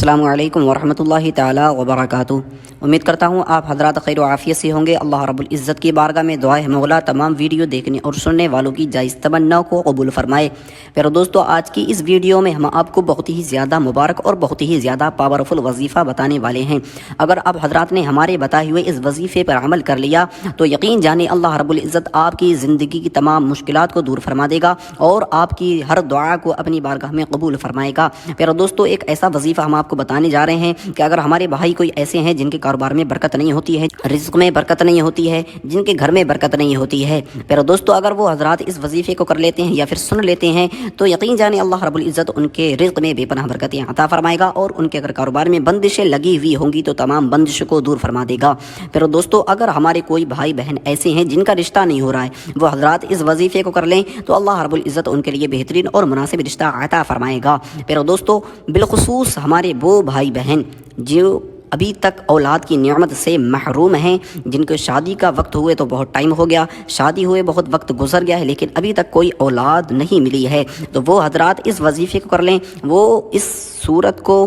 अस्सलामु अलैकुम वरहमतुल्लाहि ताला वबरकातुहू। उम्मीद करता हूँ आप हज़रात खैर व आफ़ियत से होंगे। अल्लाह रब्बुल इज़्ज़त की बारगाह में दुआ है मौला तमाम वीडियो देखने और सुनने वालों की जायज़ तमन्ना को कबूल फ़रमाए। प्यारे दोस्तों, आज की इस वीडियो में हम आपको बहुत ही ज़्यादा मुबारक और बहुत ही ज़्यादा पावरफुल वजीफ़ा बताने वाले हैं। अगर आप हज़रात ने हमारे बताए हुए इस वजीफ़े पर अमल कर लिया तो यकीन जाने अल्लाह रब्बुल इज़्ज़त आपकी ज़िंदगी की तमाम मुश्किलात को दूर फरमा देगा और आपकी हर दुआ को अपनी बारगाह में कबूल फरमाएगा। प्यारे दोस्तों, एक ऐसा वजीफ़ा हम आपको बताने जा रहे हैं कि अगर हमारे भाई कोई ऐसे हैं जिनके कारोबार में बरकत नहीं होती है, रिज़्क़ में बरकत नहीं होती है, जिनके घर में बरकत नहीं होती है, प्यारे दोस्तों, अगर वो हज़रात इस वजीफ़े को कर लेते हैं या फिर सुन लेते हैं तो यकीन जाने अल्लाह रब्बुल इज़्ज़त उनके रिज़्क़ में बेपनाह बरकतें अता फरमाएगा और उनके अगर कारोबार में बंदिशें लगी हुई होंगी तो तमाम बंदिशों को दूर फरमा देगा। प्यारे दोस्तों, अगर हमारे कोई भाई बहन ऐसे हैं जिनका रिश्ता नहीं हो रहा है, वो हज़रात इस वजीफ़े को कर लें तो अल्लाह रब्बुल इज़्ज़त उनके लिए बेहतरीन और मुनासिब रिश्ता अता फरमाएगा। प्यारे दोस्तों, बिलखुसूस हमारे वो भाई बहन जो अभी तक औलाद की नेमत से महरूम हैं, जिनको शादी का वक्त हुए तो बहुत टाइम हो गया, शादी हुए बहुत वक्त गुजर गया है, लेकिन अभी तक कोई औलाद नहीं मिली है, तो वो हज़रात इस वजीफ़े को कर लें, वो इस सूरत को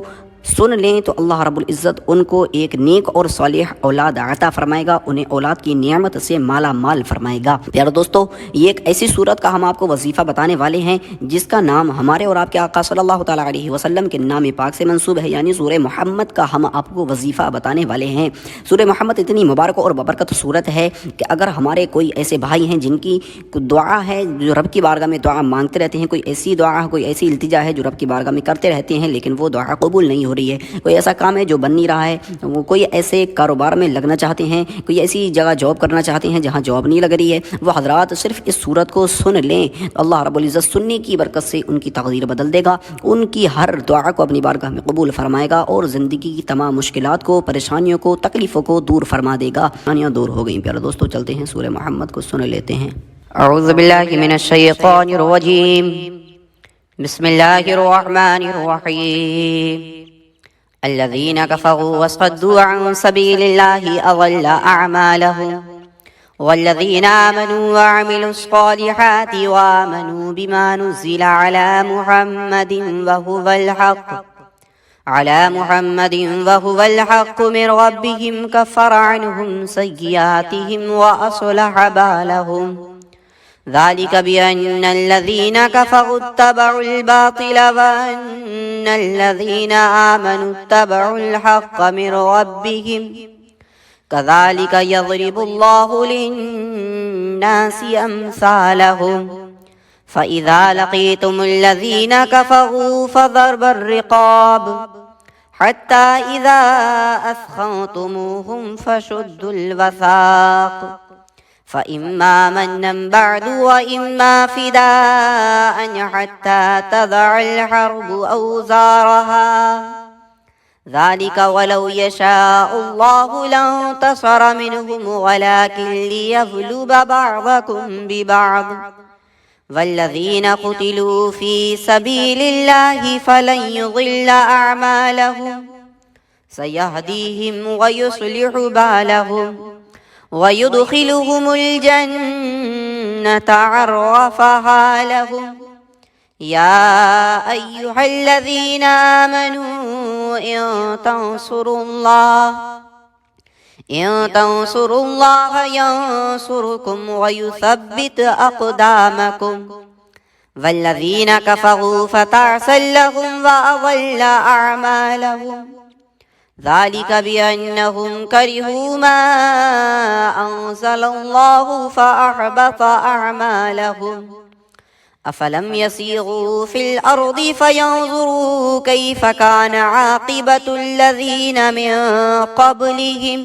सुन लें तो अल्लाह रब्बुल इज़्ज़त उनको एक नेक और सालिह औलाद अता फरमाएगा, उन्हें औलाद की नेमत से माला माल फरमाएगा। प्यारे दोस्तों, ये एक ऐसी सूरत का हम आपको वजीफ़ा बताने वाले हैं जिसका नाम हमारे और आपके आका सल्लल्लाहु तआला अलैहि वसल्लम के नाम पाक से मंसूब है, यानी सूरह मोहम्मद का हम आपको वजीफ़ा बताने वाले हैं। सूरह मोहम्मद इतनी मुबारक और बबरकत सूरत है कि अगर हमारे कोई ऐसे भाई हैं जिनकी दुआ है, जो रब की बारगाह में दुआ मांगते रहते हैं, कोई ऐसी दुआ, कोई ऐसी इल्तिजा है जो रब की बारगाह में करते रहते हैं लेकिन वो दुआ कबूल नहीं हो रही है, कोई ऐसा काम है जो बन नहीं रहा है, वो कोई ऐसे कारोबार में लगना चाहते हैं, कोई ऐसी जगह जॉब करना चाहते हैं जहां जॉब नहीं लग रही है, वो हज़रात सिर्फ इस सूरत को सुन लें तो अल्लाह रब्बुल इज़्ज़त सुनने की बरकत से उनकी तक़दीर बदल देगा, उनकी हर दुआ को अपनी बारगाह में कबूल फरमाएगा और ज़िंदगी की तमाम मुश्किलात को, परेशानियों को, तकलीफ़ों को दूर फरमा देगा। परेशानियाँ दूर हो गई। प्यारे दोस्तों, चलते हैं सूरह मोहम्मद को सुन लेते हैं। अऊज़ु बिल्लाहि मिनश शैतानिर रजीम, बिस्मिल्लाहिर रहमानिर रहीम। अल्लज़ीना कफ़रू वसद्दू अन सबीलिल्लाहि अज़ल्ल अअमालहुम वल्लज़ीना आमनू वअमिलुस्सॉलिहाति वआमनू बिमा नुज़्ज़िला अला मुहम्मदिन वहुवल हक़्क़ु मिन रब्बिहिम कफ़्फ़र अन्हुम सय्यिआतिहिम वअस्लह बालहुम ज़ालिक बिअन्नल्लज़ीना कफ़रू इत्तबउल बातिल वअन्नल्लज़ीना आमनू इत्तबउल हक़्क़ मिन रब्बिहिम कज़ालिक यज़रिबुल्लाहु लिन्नासि अम्सालहुम फ़इज़ा लक़ीतुमुल्लज़ीना कफ़रू फ़ज़रबर रिक़ाब हत्ता इज़ा अस्ख़न्तुमूहुम फ़शुद्दुल वसाक़ फ़इम्मा मन्नन बअदु वइम्मा फ़िदाअन हत्ता तज़अल हर्बु औज़ारहा ज़ालिक वलौ यशाअल्लाहु लंतसर मिनहुम वलाकिन लियब्लुव बअज़कुम बिबअज़ वल्लज़ीना क़ुतिलू फ़ी सबीलिल्लाहि फ़लन युज़िल्ल अअमालहुम सयहदीहिम वयुस्लिहु बालहुम वयुदखिलुहुमुल जन्नता अर्रफ़हा लहुम या अय्युहल्लज़ीना आमनू इन तंसुरुल्लाह यंसुरकुम वयुसब्बित अक़दामकुम वल्लज़ीना कफ़रू फ़तअसल लहुम वअज़ल्ल अअमालहुम ज़ालिक बिअन्नहुम करिहू मा अंज़लल्लाहु फ़अहबत अअमालहुम अफ़लम यसीगू फ़िल अर्दि फ़यंज़ुरू कैफ़ कान आक़िबतुल्लज़ीना मिन क़ब्लिहिम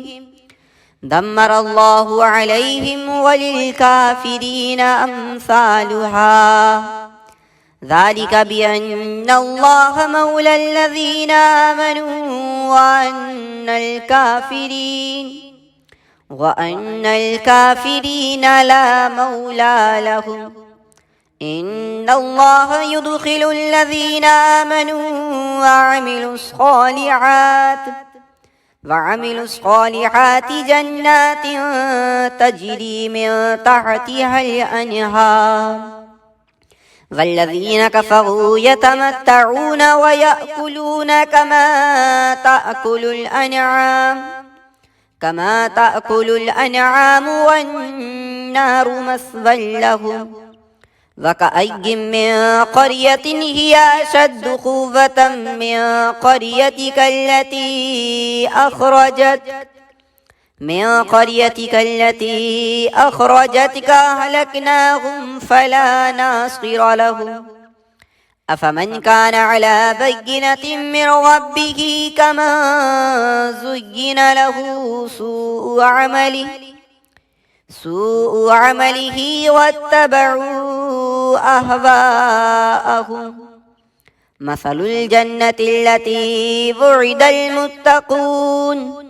दम्मरल्लाहु अलैहिम वलिलकाफ़िरीन अम्सालुहा ज़ालिक बिअन्नल्लाह मौलल्लज़ीना आमनू वअन्नल काफ़िरीन ला मौला लहुम इन्नल्लाह युदखिलुल्लज़ीना आमनू वअमिलुस्सॉलिहाति जन्नातिन तजरी मिन तहतिहल अन्हार والذين كفروا يتمتعون ويأكلون كما تأكل الأنعام والنار مثوى لهم وكأي من قرية هي أشد قوة من قريتك التي أخرجتك أهلكناهم فلا ناصر لهم أفمن كان على بينة من ربه كمن زين له سوء عمله واتبعوا أهواءهم مثل الجنة التي وعد المتقون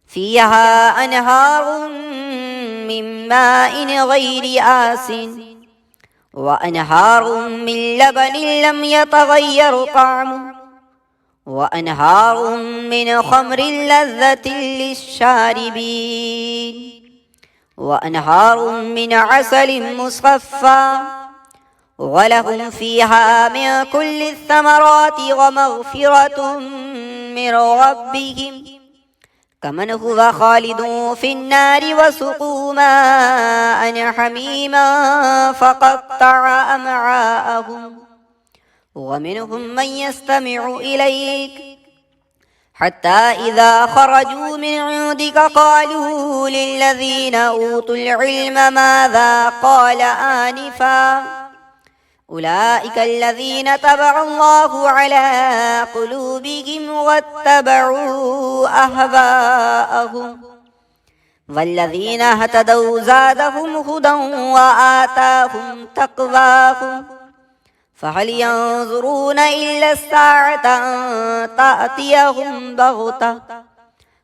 فيها أنهار من ماء غير آسن وأنهار من لبن لم يتغير طعمه وأنهار من خمر لذة للشاربين وأنهار من عسل مصفى ولهم فيها من كل الثمرات ومغفرة من ربهم كمن هو خالد في النار وسقوا ماء حميما فقطع أمعاءهم ومنهم من يستمع إليك حتى إذا خرجوا من عندك قالوا للذين أوتوا العلم ماذا قال آنفا أولئك الذين طبع الله على قلوبهم واتبعوا أهواءهم والذين اهتدوا زادهم هدى وآتاهم تقواهم فهل ينظرون إلا الساعة أن تأتيهم بغتة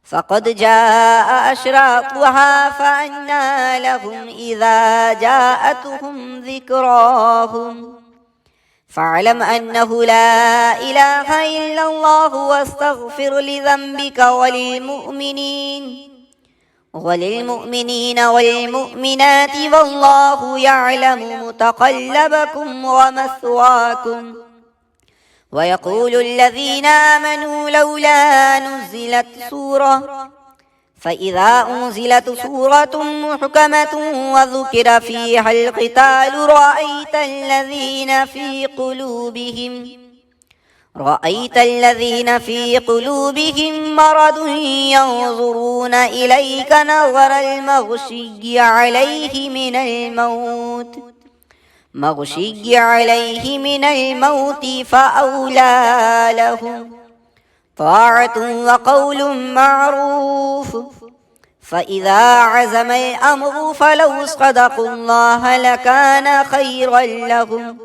فقد جاء أشراطها فأنى لهم إذا جاءتهم ذكراهم فاعلم أنه لا إله إلا الله واستغفر لذنبك وللمؤمنين والمؤمنات والله يعلم متقلبكم ومثواكم ويقول الذين آمنوا لولا نزلت سورة فإذا أنزلت سورة محكمة وذكر فيها القتال رأيت الذين في قلوبهم مرض ينظرون إليك نظر مغشي عليه من الموت فأولى لهم طاعة وقول معروف فإذا عزم الأمر فلو صدقوا الله لكان خيرا لهم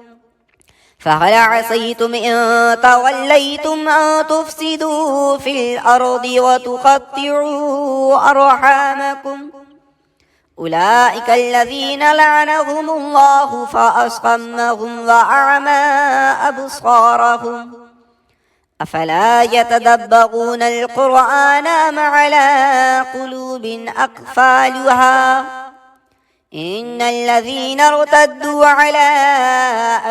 فهل عسيتم إن توليتم أن تفسدوا في الأرض وتقطعوا أرحامكم أولئك الذين لعنهم الله فأصمهم وأعمى أبصارهم أفلا يتدبرون القرآن أم على قلوب أقفالها إن الذين ارتدوا على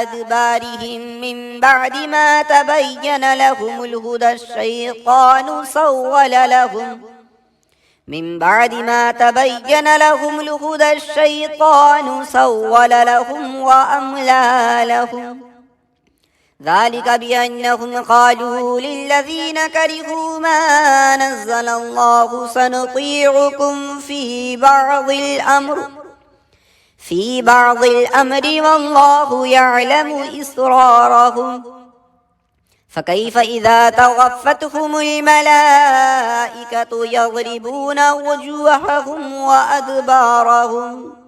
أدبارهم من بعد ما تبين لهم الهدى الشيطان سول لهم وأملى لهم ذلك بأنهم قالوا للذين كرهوا ما نزل الله سنطيعكم في بعض الأمر والله يعلم إسرارهم فكيف إذا توفتهم الملائكة يضربون وجوههم وأدبارهم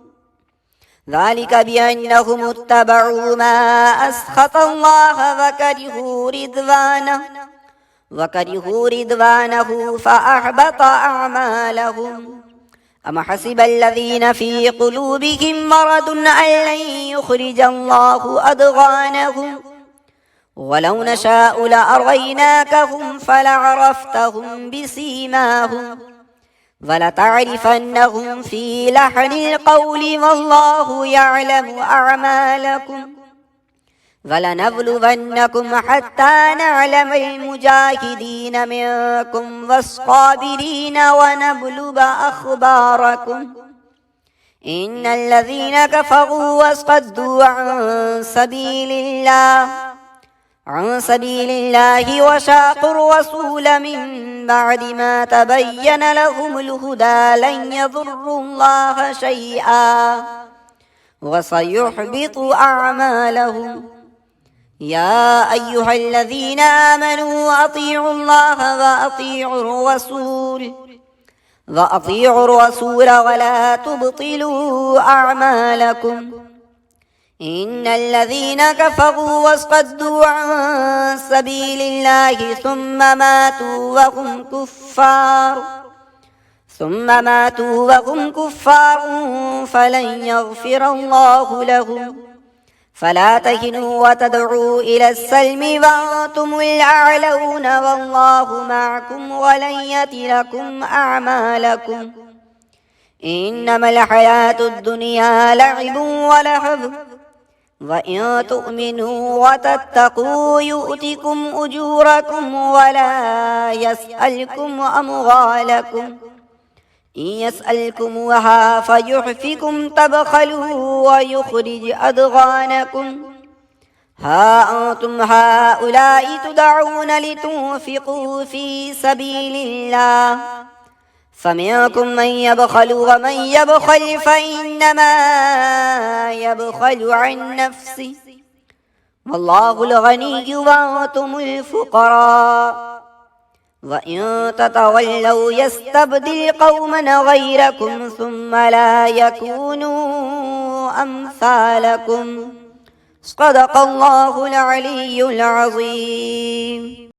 ذلك بأنهم اتبعوا ما أسخط الله وكرهوا رضوانه فأحبط أعمالهم أم حسب الذين في قلوبهم مرض أن لن يخرج الله أضغانهم ولو نشاء لأريناكهم فلعرفتهم بسيماهم ولتعرفنهم في لحن القول والله يعلم أعمالكم वलनब्लुवन्नकुम हत्ता नअलमल मुजाहिदीन मिनकुम वस्साबिरीन वनब्लुव अखबारकुम इन्नल्लज़ीन कफ़रू वसद्दू अन सबीलिल्लाहि वशाक़ुर रसूल मिन बअदि मा तबय्यन लहुमुल हुदा लन यज़ुर्रुल्लाह शैआ वसयुहबितु अअमालहुम या अय्युहल्लज़ीन आमनू अतीउल्लाह व अतीउर रसूल वला तुब्तिलू अअमालकुम इन्नल्लज़ीन कफ़रू वसद्दू अन सबीलिल्लाहि सुम्मा मातू वहुम कुफ़्फ़ार फलन यग़फ़िरल्लाहु लहुम फला तहिनू वतदऊ इलस्सल्मि वअंतुमुल अअलऊन वल्लाहु मअकुम वलन यतिरकुम अअमालकुम इन्नमल हयातुद दुनिया लअबुन व लहव व इन तु'मिनू व तत्तकू यु'तिकुम उजूरकुम वला यसअलकुम अमवालकुम इन यसअलकुमुहा फयुहफिकुम तबखलू व युखरिज अदगानकुम हा अंतुम हाउलाई तुदऊन लितुनफिकू फी सबीलिल्लाह फमिनकुम मन यबखलु व मन यबखल फइन्नमा यबखलु अन नफ्सिहि वल्लाहुल गनिय्यु व अंतुमुल फुक़रा व इन ततवल्लौ यस्तब्दिल कौमन गैरकुम सुम्मा ला यकूनू अम्सालकुम सदक़ल्लाहुल अलिय्युल अज़ीम।